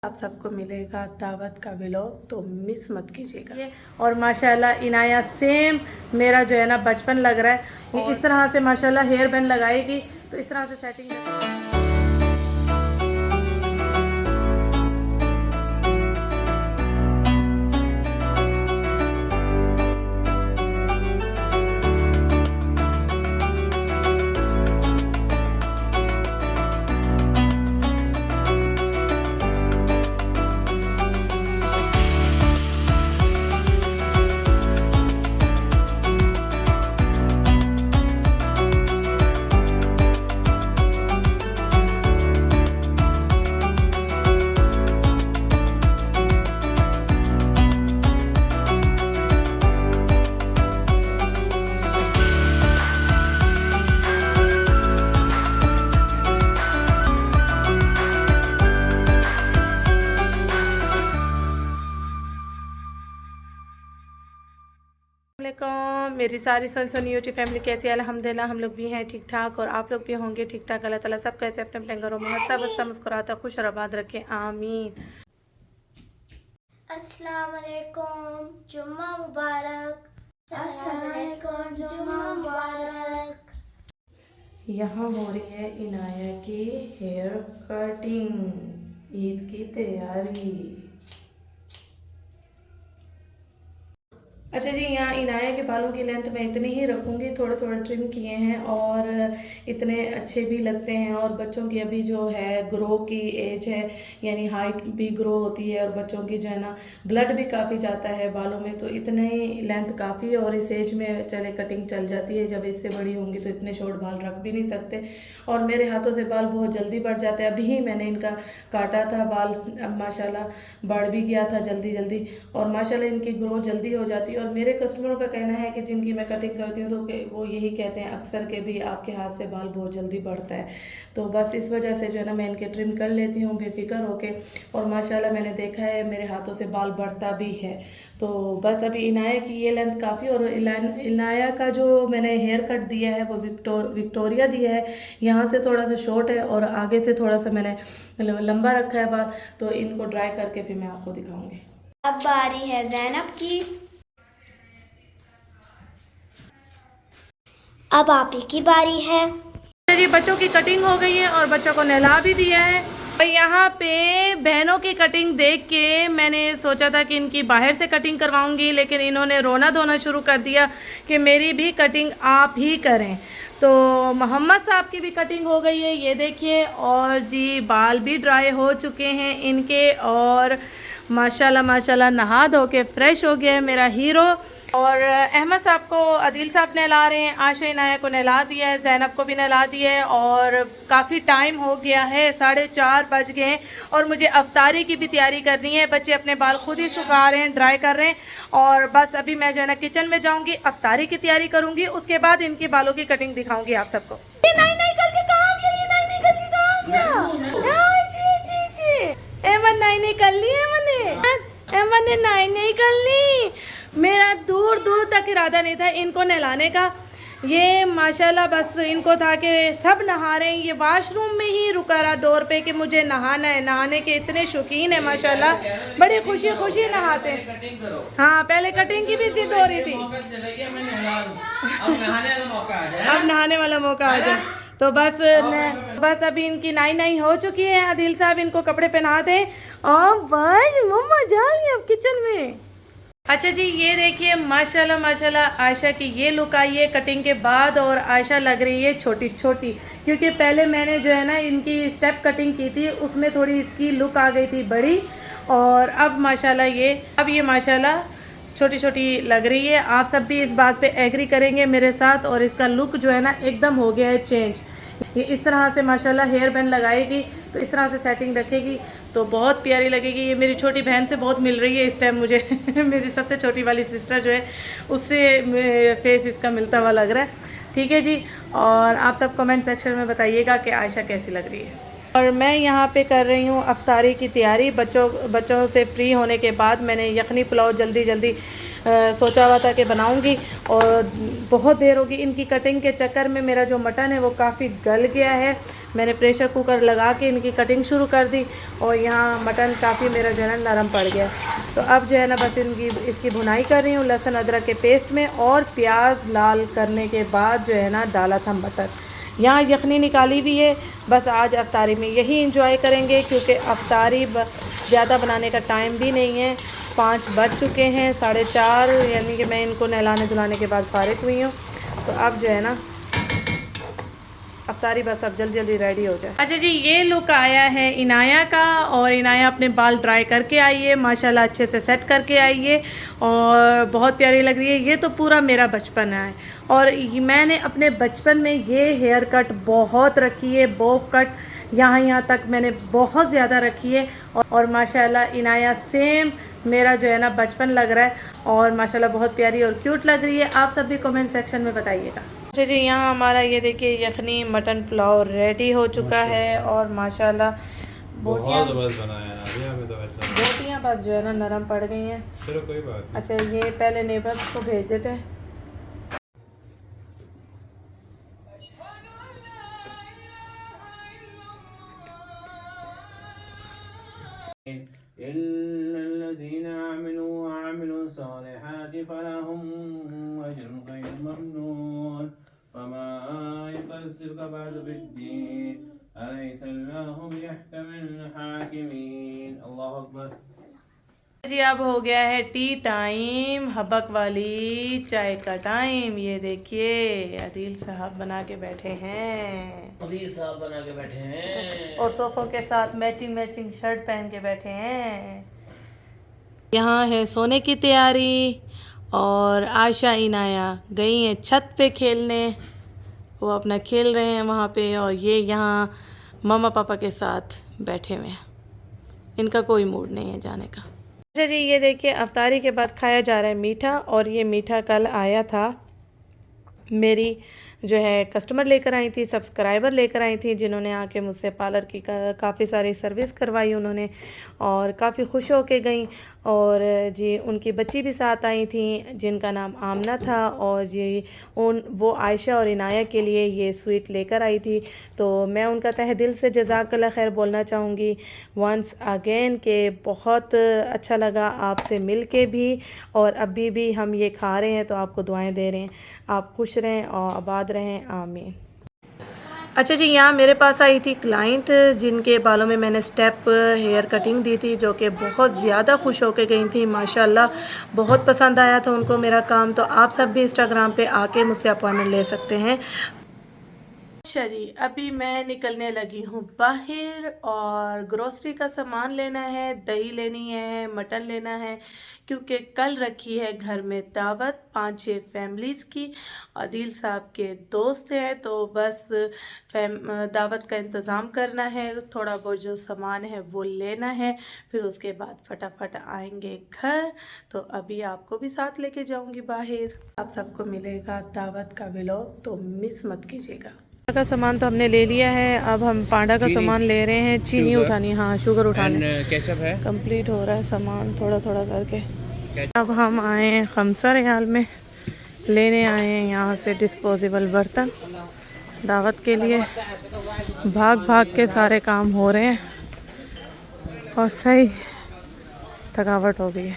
आप सबको मिलेगा दावत का व्लॉग, तो मिस मत कीजिएगा। और माशाल्लाह इनाया सेम मेरा जो है ना बचपन लग रहा है। इस तरह से माशाल्लाह हेयर बैंड लगाएगी तो इस तरह से सेटिंग मेरी सारी सनसनी यूट्यूब फैमिली कैसी है? अल्हम्दुलिल्लाह हम लोग भी हैं ठीक ठाक और आप लोग भी होंगे ठीक ठाक। अल्लाह ताला सब कैसे अपने अपने घरों में हंसता बसता मुस्कुराता खुश और आबाद रखे, आमीन। अस्सलाम वालेकुम, जुम्मा मुबारक। अस्सलाम वालेकुम, जुम्मा मुबारक। यहाँ हो रही है इनाया की हेयर कटिंग, ईद की तैयारी। अच्छा जी, यहाँ इनाया के बालों की लेंथ मैं इतनी ही रखूँगी, थोड़े थोड़े ट्रिम किए हैं और इतने अच्छे भी लगते हैं। और बच्चों की अभी जो है ग्रो की एज है, यानी हाइट भी ग्रो होती है और बच्चों की जो है ना ब्लड भी काफ़ी जाता है बालों में, तो इतने ही लेंथ काफ़ी है। और इस एज में चले कटिंग चल जाती है, जब इससे बड़ी होंगी तो इतने शॉर्ट बाल रख भी नहीं सकते। और मेरे हाथों से बाल बहुत जल्दी बढ़ जाते हैं। अभी ही मैंने इनका काटा था बाल, अब माशाल्लाह बढ़ भी गया था जल्दी जल्दी, और माशाल्लाह इनकी ग्रो जल्दी हो जाती है। और मेरे कस्टमरों का कहना है कि जिनकी मैं कटिंग करती हूँ तो वो यही कहते हैं अक्सर के भी आपके हाथ से बाल बहुत जल्दी बढ़ता है। तो बस इस वजह से जो है ना मैं इनके ट्रिम कर लेती हूँ बेफिक्र होके। और माशाल्लाह मैंने देखा है मेरे हाथों से बाल बढ़ता भी है। तो बस अभी इनाया की ये लेंथ काफ़ी, और इनाया का जो मैंने हेयर कट दिया है वो विक्टोरिया दिया है। यहाँ से थोड़ा सा शॉर्ट है और आगे से थोड़ा सा मैंने लंबा रखा है बाल, तो इनको ड्राई करके भी मैं आपको दिखाऊंगी। अब बारी है ज़ैनब की। अब आप ही की बारी है जी। बच्चों की कटिंग हो गई है और बच्चों को नहला भी दिया है। और यहाँ पे बहनों की कटिंग देख के मैंने सोचा था कि इनकी बाहर से कटिंग करवाऊंगी, लेकिन इन्होंने रोना धोना शुरू कर दिया कि मेरी भी कटिंग आप ही करें। तो मोहम्मद साहब की भी कटिंग हो गई है, ये देखिए। और जी बाल भी ड्राई हो चुके हैं इनके, और माशाल्लाह माशाल्लाह नहा धो के फ्रेश हो गया है मेरा हीरो। और अहमद साहब को आदिल साहब नहला रहे हैं, आशा इनाया को नहला दिया है, ज़ैनब को भी नहला दिया है। और काफ़ी टाइम हो गया है, 4:30 बज गए हैं और मुझे अफ्तारी की भी तैयारी करनी है। बच्चे अपने बाल खुद ही सुखा रहे हैं, ड्राई कर रहे हैं। और बस अभी मैं जो है ना किचन में जाऊंगी, अफ्तारी की तैयारी करूंगी, उसके बाद इनके बालों की कटिंग दिखाऊंगी आप सबको। नहीं कर ली अहमद ने नहीं कर ली। मेरा दूर दूर तक इरादा नहीं था इनको नहलाने का। ये माशाल्लाह बस इनको था कि सब नहा रहे हैं, ये वॉशरूम में ही रुका रहा डोर पे कि मुझे नहाना है। नहाने के इतने शौकीन है माशाल्लाह, बड़ी खुशी खुशी नहाते हैं। हाँ, पहले कटिंग की भी जिद हो रही थी, अब नहाने वाला मौका आ जाए। तो बस अभी इनकी नाई हो चुकी है। आदिल साहब इनको कपड़े पहना दें और बस मम्मा जा रही अब किचन में। अच्छा जी, ये देखिए माशाल्लाह माशाल्लाह आयशा की ये लुक आई है कटिंग के बाद, और आयशा लग रही है छोटी छोटी, क्योंकि पहले मैंने जो है ना इनकी स्टेप कटिंग की थी, उसमें थोड़ी इसकी लुक आ गई थी बड़ी। और अब माशाल्लाह ये माशाल्लाह छोटी छोटी लग रही है। आप सब भी इस बात पे एग्री करेंगे मेरे साथ। और इसका लुक जो है ना एकदम हो गया है चेंज। ये इस तरह से माशाल्लाह हेयर बैंड लगाएगी तो इस तरह से सेटिंग रखेगी तो बहुत प्यारी लगेगी। ये मेरी छोटी बहन से बहुत मिल रही है इस टाइम मुझे मेरी सबसे छोटी वाली सिस्टर जो है उससे फेस इसका मिलता हुआ लग रहा है। ठीक है जी, और आप सब कमेंट सेक्शन में बताइएगा कि आयशा कैसी लग रही है। और मैं यहाँ पे कर रही हूँ अफ्तारी की तैयारी। बच्चों से फ्री होने के बाद मैंने यखनी पुलाव जल्दी सोचा हुआ था कि बनाऊंगी, और बहुत देर होगी। इनकी कटिंग के चक्कर में मेरा जो मटन है वो काफ़ी गल गया है। मैंने प्रेशर कुकर लगा के इनकी कटिंग शुरू कर दी और यहाँ मटन काफ़ी मेरा जो है ना नरम पड़ गया। तो अब जो है ना बस इसकी भुनाई कर रही हूँ लहसुन अदरक के पेस्ट में, और प्याज लाल करने के बाद जो है ना डाला था मटर। यहाँ यखनी निकाली भी है। बस आज अफ्तारी में यही इंजॉय करेंगे, क्योंकि अफ्तारी ज़्यादा बनाने का टाइम भी नहीं है। 5 बज चुके हैं, 4:30, यानी कि मैं इनको नहलाने धुलाने के बाद फारिग हुई हूँ। तो अब जो है ना अफ्तारी बस अब जल्दी जल्दी रेडी हो जाए। अच्छा जी, ये लुक आया है इनाया का, और इनाया अपने बाल ड्राई करके आई है, माशाल्लाह अच्छे से सेट करके आई है और बहुत प्यारी लग रही है। ये तो पूरा मेरा बचपन है, और मैंने अपने बचपन में ये हेयर कट बहुत रखी है, बॉब कट यहाँ तक मैंने बहुत ज़्यादा रखी है। और माशाल्लाह इनाया सेम मेरा जो है ना बचपन लग रहा है, और माशाल्लाह बहुत प्यारी और क्यूट लग रही है। आप सब भी कमेंट सेक्शन में बताइएगा। अच्छा जी, यहाँ हमारा ये देखिए यखनी मटन पुलाव रेडी हो चुका है, और माशाल्लाह बोटियाँ बस जो है ना नरम पड़ गई हैं। चलो कोई बात नहीं। अच्छा, ये पहले नेबर्स को भेज देते हैं। जी अब हो गया है टी टाइम, हबक वाली चाय का टाइम। ये देखिए अदील साहब बना के बैठे हैं, और सोफों के साथ मैचिंग शर्ट पहन के बैठे हैं। यहाँ है सोने की तैयारी, और आयशा इनाया गई हैं छत पे खेलने, वो अपना खेल रहे हैं वहाँ पे, और ये यहाँ मम्मा पापा के साथ बैठे हुए हैं। इनका कोई मूड नहीं है जाने का। अच्छा जी, ये देखिए अफ्तारी के बाद खाया जा रहा है मीठा, और ये मीठा कल आया था, मेरी जो है कस्टमर लेकर आई थी, सब्सक्राइबर लेकर आई थी, जिन्होंने आके मुझसे पार्लर की काफ़ी सारी सर्विस करवाई उन्होंने, और काफ़ी खुश होके गई। और जी उनकी बच्ची भी साथ आई थी जिनका नाम आमना था, और जी वो आयशा और इनाया के लिए ये स्वीट लेकर आई थी। तो मैं उनका तहे दिल से जज़ाकल्लाह खैर बोलना चाहूँगी वंस अगेन, के बहुत अच्छा लगा आपसे मिल के भी, और अभी भी हम ये खा रहे हैं तो आपको दुआएं दे रहे हैं, आप खुश रहें और आबाद रहें, आमीन। अच्छा जी, यहाँ मेरे पास आई थी क्लाइंट, जिनके बालों में मैंने स्टेप हेयर कटिंग दी थी, जो कि बहुत ज़्यादा खुश होकर गई थी। माशाल्लाह बहुत पसंद आया था उनको मेरा काम। तो आप सब भी इंस्टाग्राम पे आके मुझसे अपॉइंटमेंट ले सकते हैं। अच्छा जी, अभी मैं निकलने लगी हूँ बाहर, और ग्रोसरी का सामान लेना है, दही लेनी है, मटन लेना है, क्योंकि कल रखी है घर में दावत 5-6 फैमिलीज़ की। अदील साहब के दोस्त हैं, तो बस दावत का इंतज़ाम करना है, थोड़ा बहुत जो सामान है वो लेना है, फिर उसके बाद फटाफट आएंगे घर। तो अभी आपको भी साथ लेके जाऊंगी बाहर। आप सबको मिलेगा दावत का व्लॉग, तो मिस मत कीजिएगा। का सामान तो हमने ले लिया है, अब हम पांडा का सामान ले रहे हैं, चीनी उठानी, हाँ शुगर उठाने, केचप है, कंप्लीट हो रहा है सामान थोड़ा थोड़ा करके। अब हम आए हैं खमसा रियाल में, लेने आए हैं यहाँ से डिस्पोजेबल बर्तन दावत के लिए। भाग भाग के सारे काम हो रहे हैं, और सही थकावट हो गई है,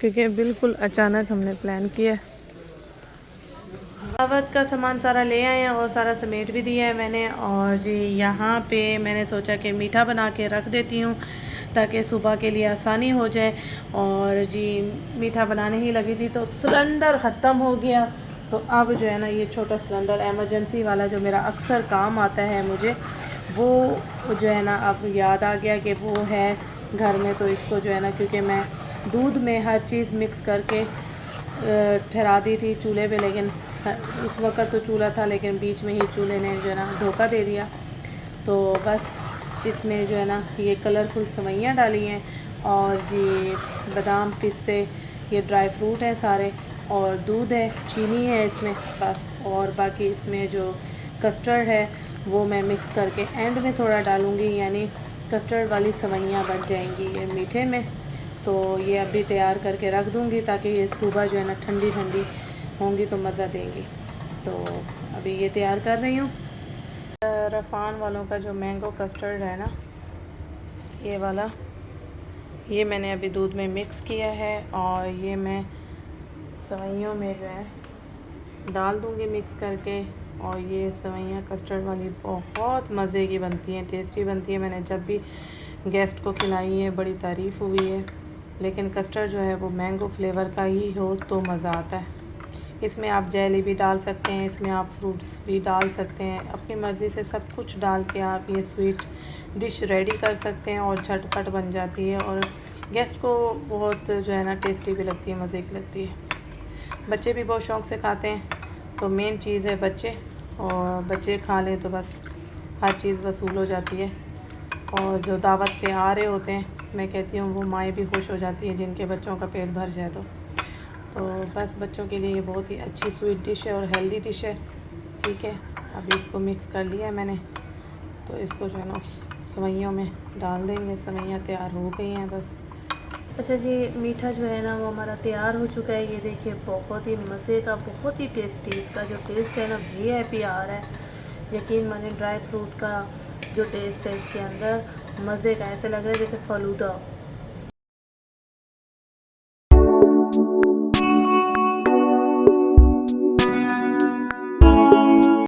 क्योंकि बिल्कुल अचानक हमने प्लान किया। दावत का सामान सारा ले आए हैं, और सारा समेट भी दिया है मैंने। और जी यहाँ पे मैंने सोचा कि मीठा बना के रख देती हूँ, ताकि सुबह के लिए आसानी हो जाए। और जी मीठा बनाने ही लगी थी तो सिलेंडर ख़त्म हो गया, तो अब जो है ना ये छोटा सिलेंडर एमरजेंसी वाला जो मेरा अक्सर काम आता है मुझे, वो जो है ना अब याद आ गया कि वो है घर में। तो इसको जो है ना, क्योंकि मैं दूध में हर चीज़ मिक्स करके ठहरा दी थी चूल्हे पे, लेकिन उस वक्त तो चूल्हा था, लेकिन बीच में ही चूल्हे ने जो है ना धोखा दे दिया। तो बस इसमें जो है ना ये कलरफुल सेवइयाँ डाली हैं, और जी बादाम पिस्ते ये ड्राई फ्रूट हैं सारे, और दूध है, चीनी है इसमें बस, और बाकी इसमें जो कस्टर्ड है वो मैं मिक्स करके एंड में थोड़ा डालूँगी, यानी कस्टर्ड वाली सेवइयाँ बन जाएंगी ये मीठे में। तो ये अभी तैयार करके रख दूँगी, ताकि ये सुबह जो है ना ठंडी ठंडी होंगी तो मज़ा देंगी। तो अभी ये तैयार कर रही हूँ। रफ़ान वालों का जो मैंगो कस्टर्ड है ना, ये वाला, ये मैंने अभी दूध में मिक्स किया है और ये मैं सेवइयों में जो है डाल दूँगी मिक्स करके। और ये सेवइयाँ कस्टर्ड वाली बहुत मज़े की बनती हैं, टेस्टी बनती है। मैंने जब भी गेस्ट को खिलाई है बड़ी तारीफ़ हुई है। लेकिन कस्टर्ड जो है वो मैंगो फ्लेवर का ही हो तो मज़ा आता है। इसमें आप जेली भी डाल सकते हैं, इसमें आप फ्रूट्स भी डाल सकते हैं, अपनी मर्ज़ी से सब कुछ डाल के आप ये स्वीट डिश रेडी कर सकते हैं और झटपट बन जाती है और गेस्ट को बहुत जो है ना टेस्टी भी लगती है, मज़े की लगती है। बच्चे भी बहुत शौक़ से खाते हैं, तो मेन चीज़ है बच्चे, और बच्चे खा लें तो बस हर चीज़ वसूल हो जाती है। और जो दावत पे आ रहे होते हैं, मैं कहती हूँ वो माएँ भी खुश हो जाती हैं जिनके बच्चों का पेट भर जाए तो बस बच्चों के लिए ये बहुत ही अच्छी स्वीट डिश है और हेल्दी डिश है। ठीक है, अभी इसको मिक्स कर लिया है मैंने, तो इसको जो है ना सेवइयों में डाल देंगे। सेवइयाँ तैयार हो गई हैं बस। अच्छा जी, मीठा जो है ना वो हमारा तैयार हो चुका है। ये देखिए बहुत ही मज़े का, बहुत ही टेस्टी, इसका जो टेस्ट है ना VIP आ रहा है। यकीन माने ड्राई फ्रूट का जो टेस्ट है इसके अंदर मज़े का, ऐसे लग रहा है जैसे फ़लूदा।